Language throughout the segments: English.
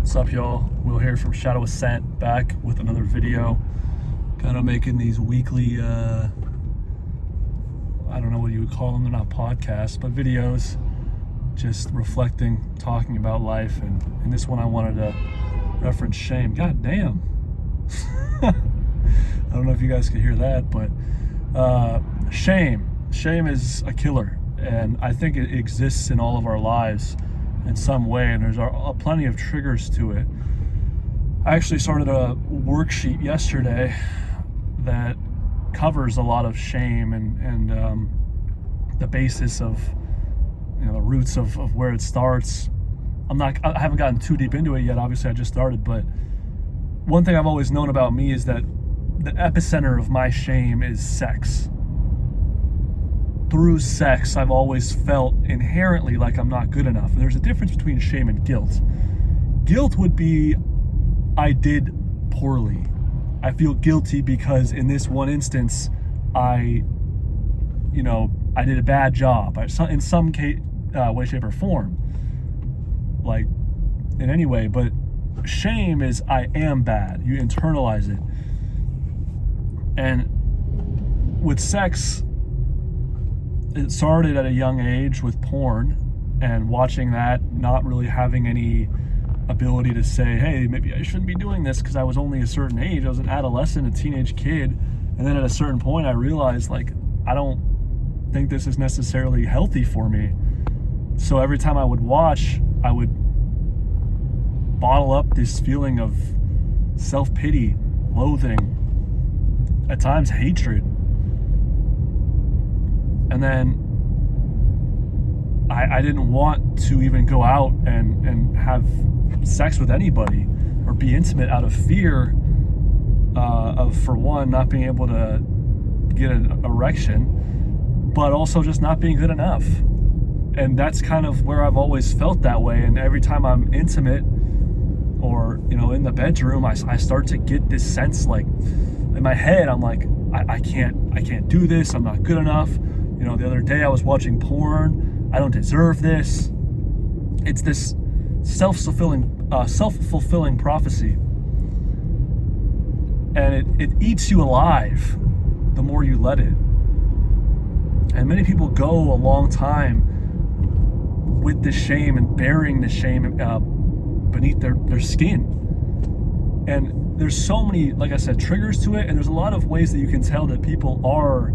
What's up, y'all? Will here from SHADOW ASCENT, back with another video. Kind of making these weekly, I don't know what you would call them, they're not podcasts, but videos, just reflecting, talking about life. And in this one I wanted to reference shame. God damn. I don't know if you guys could hear that, but shame is a killer, and I think it exists in all of our lives in some way, and there's plenty of triggers to it. I actually started a worksheet yesterday that covers a lot of shame and the basis of, the roots of where it starts. I haven't gotten too deep into it yet, obviously I just started, but one thing I've always known about me is that the epicenter of my shame is sex. Through sex, I've always felt inherently like I'm not good enough. And there's a difference between shame and guilt. Guilt would be, I did poorly. I feel guilty because in this one instance, I did a bad job in some way, shape, or form. Like, in any way. But shame is, I am bad. You internalize it. And with sex, it started at a young age with porn, and watching that, not really having any ability to say, hey, maybe I shouldn't be doing this because I was only a certain age. I was an adolescent, a teenage kid. And then at a certain point, I realized, I don't think this is necessarily healthy for me. So every time I would watch, I would bottle up this feeling of self-pity, loathing, at times hatred. And then I didn't want to even go out and have sex with anybody or be intimate out of fear of, for one, not being able to get an erection, but also just not being good enough. And that's kind of where I've always felt that way. And every time I'm intimate or, in the bedroom, I start to get this sense, in my head, I'm like, I can't do this. I'm not good enough. The other day I was watching porn. I don't deserve this. It's this self-fulfilling prophecy. And it eats you alive the more you let it. And many people go a long time with this shame and burying the shame beneath their skin. And there's so many, like I said, triggers to it. And there's a lot of ways that you can tell that people are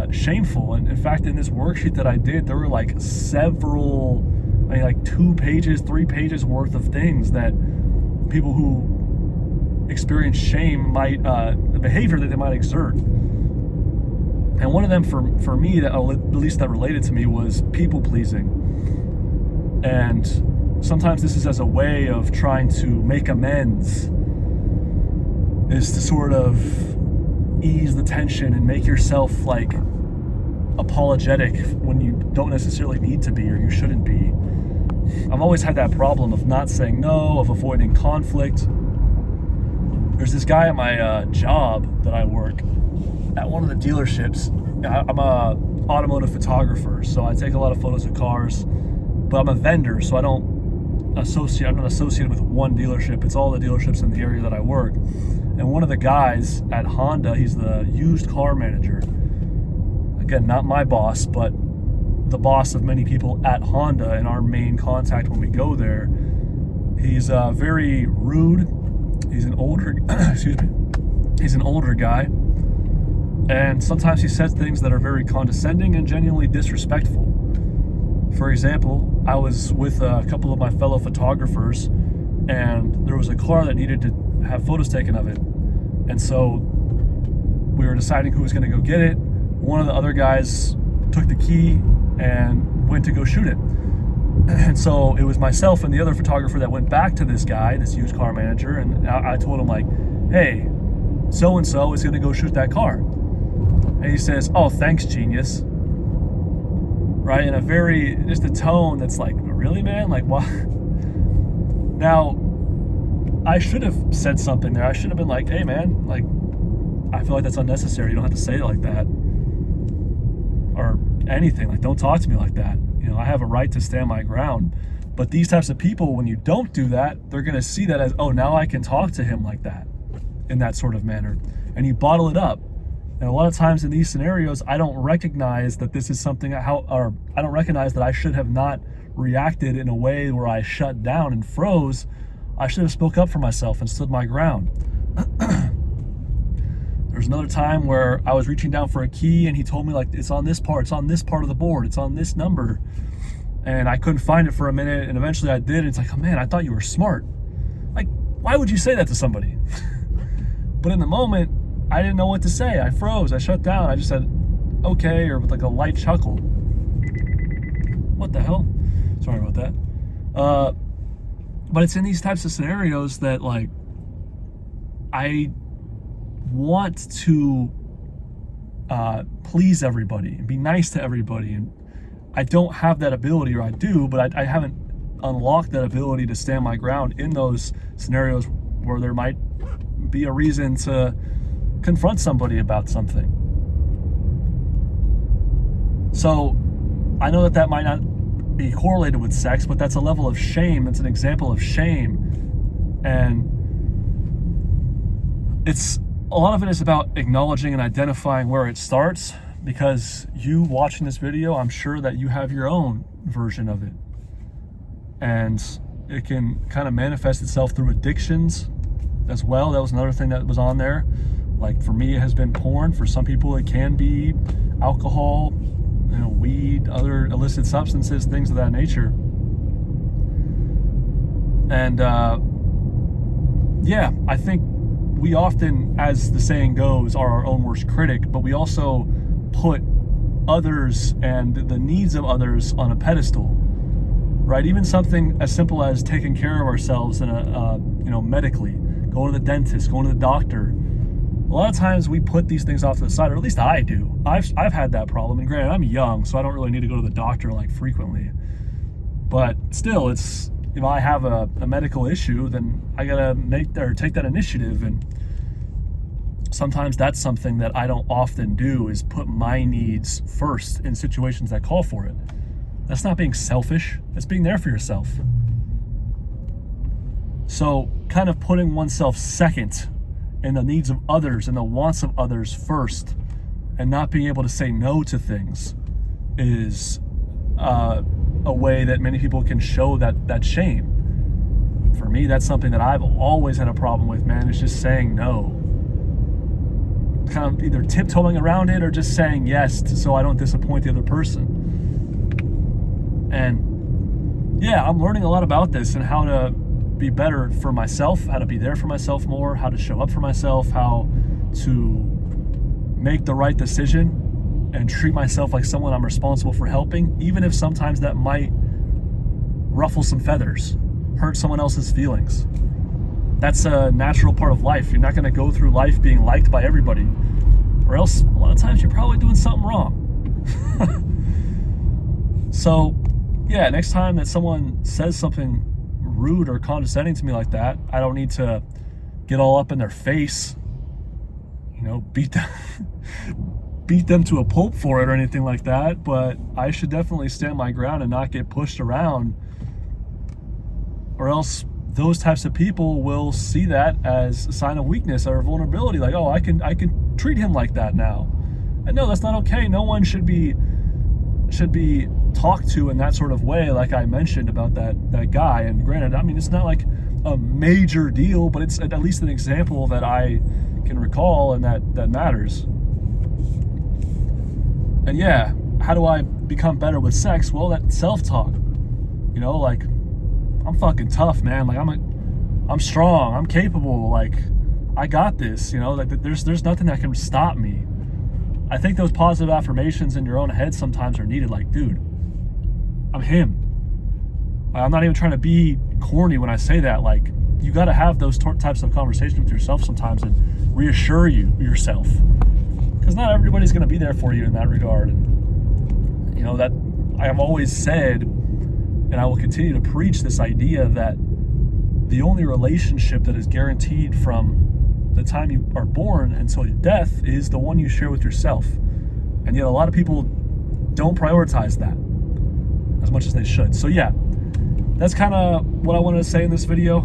shameful. And in fact, in this worksheet that I did, there were several, 2 pages, 3 pages worth of things that people who experience shame might, the behavior that they might exert. And one of them for me, that at least that related to me, was people pleasing. And sometimes this is as a way of trying to make amends, is to sort of ease the tension and make yourself apologetic when you don't necessarily need to be, or you shouldn't be. I've always had that problem of not saying no, of avoiding conflict. There's this guy at my job that I work at, one of the dealerships. I'm a automotive photographer, so I take a lot of photos of cars, but I'm a vendor, so I'm not associated with one dealership. It's all the dealerships in the area that I work. And one of the guys at Honda, he's the used car manager. Again, not my boss, but the boss of many people at Honda and our main contact when we go there. He's very rude. He's an older, he's an older guy. And sometimes he says things that are very condescending and genuinely disrespectful. For example, I was with a couple of my fellow photographers, and there was a car that needed to have photos taken of it. And so we were deciding who was going to go get it. One of the other guys took the key and went to go shoot it. And so it was myself and the other photographer that went back to this guy, this used car manager, and I told him, hey, so-and-so is going to go shoot that car. And he says, oh, thanks, genius. Right? In just a tone that's really, man? What? Now, I should have said something there. I should have been hey, man, I feel like that's unnecessary. You don't have to say it like that. Or anything. Don't talk to me like that. I have a right to stand my ground. But these types of people, when you don't do that, they're going to see that as, oh, now I can talk to him like that, in that sort of manner. And you bottle it up. And a lot of times in these scenarios, I don't recognize that this is something, or I don't recognize that I should have not reacted in a way where I shut down and froze. I should have spoke up for myself and stood my ground. There's another time where I was reaching down for a key and he told me, like, it's on this part of the board, it's on this number. And I couldn't find it for a minute, and eventually I did, and it's like, oh man, I thought you were smart. Like, why would you say that to somebody? But in the moment, I didn't know what to say. I froze, I shut down, I just said, okay, or with like a light chuckle. What the hell? Sorry about that. But it's in these types of scenarios that, like, I want to please everybody and be nice to everybody, and I don't have that ability, or I do, but I haven't unlocked that ability to stand my ground in those scenarios where there might be a reason to confront somebody about something. So I know that might not be correlated with sex, but that's a level of shame. It's an example of shame. And a lot of it is about acknowledging and identifying where it starts, because you watching this video, I'm sure that you have your own version of it. And it can kind of manifest itself through addictions as well. That was another thing that was on there. Like, for me, it has been porn. For some people, it can be alcohol, weed, other illicit substances, things of that nature. And yeah, I think we often, as the saying goes, are our own worst critic, but we also put others and the needs of others on a pedestal, right? Even something as simple as taking care of ourselves in medically, going to the dentist, going to the doctor. A lot of times we put these things off to the side, or at least I do. I've had that problem, and granted, I'm young, so I don't really need to go to the doctor like frequently. But still, it's, if I have a medical issue, then I gotta take that initiative. And sometimes that's something that I don't often do, is put my needs first in situations that call for it. That's not being selfish, that's being there for yourself. So kind of putting oneself second and the needs of others and the wants of others first, and not being able to say no to things, is a way that many people can show that shame. For me, that's something that I've always had a problem with, man, is just saying no. Kind of either tiptoeing around it or just saying yes so I don't disappoint the other person. And yeah, I'm learning a lot about this and how to be better for myself, how to be there for myself more, how to show up for myself, how to make the right decision and treat myself like someone I'm responsible for helping, even if sometimes that might ruffle some feathers, hurt someone else's feelings. That's a natural part of life. You're not going to go through life being liked by everybody, or else a lot of times you're probably doing something wrong. So yeah, next time that someone says something rude or condescending to me like that, I don't need to get all up in their face, beat them to a pulp for it or anything like that. But I should definitely stand my ground and not get pushed around, or else those types of people will see that as a sign of weakness or vulnerability. Like, oh, I can treat him like that now. And no, that's not okay. No one should be talked to in that sort of way, like I mentioned about that guy. And granted, I mean, it's not like a major deal, but it's at least an example that I can recall and that matters. And yeah, how do I become better with sex? Well, that self-talk. Like, I'm fucking tough, man. Like, I'm strong. I'm capable. Like, I got this. Like, there's nothing that can stop me. I think those positive affirmations in your own head sometimes are needed. Like, dude, I'm him. I'm not even trying to be corny when I say that. Like, you got to have those types of conversations with yourself sometimes and reassure yourself, because not everybody's going to be there for you in that regard. That I have always said, and I will continue to preach this idea, that the only relationship that is guaranteed from the time you are born until your death is the one you share with yourself. And yet a lot of people don't prioritize that as much as they should. So yeah, that's kind of what I wanted to say in this video.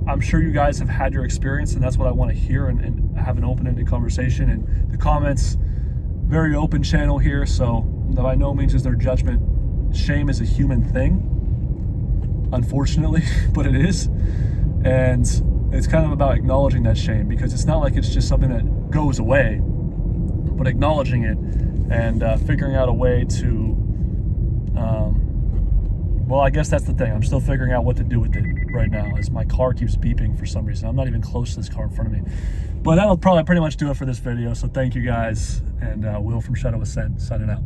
I'm sure you guys have had your experience, and that's what I want to hear and have an open-ended conversation. And the comments, very open channel here, so by no means is there judgment. Shame is a human thing, unfortunately, but it is. And it's kind of about acknowledging that shame, because it's not like it's just something that goes away, but acknowledging it and figuring out a way to, well, I guess that's the thing. I'm still figuring out what to do with it right now, as my car keeps beeping for some reason. I'm not even close to this car in front of me. But that'll probably pretty much do it for this video. So thank you guys, and Will from Shadow Ascent signing out.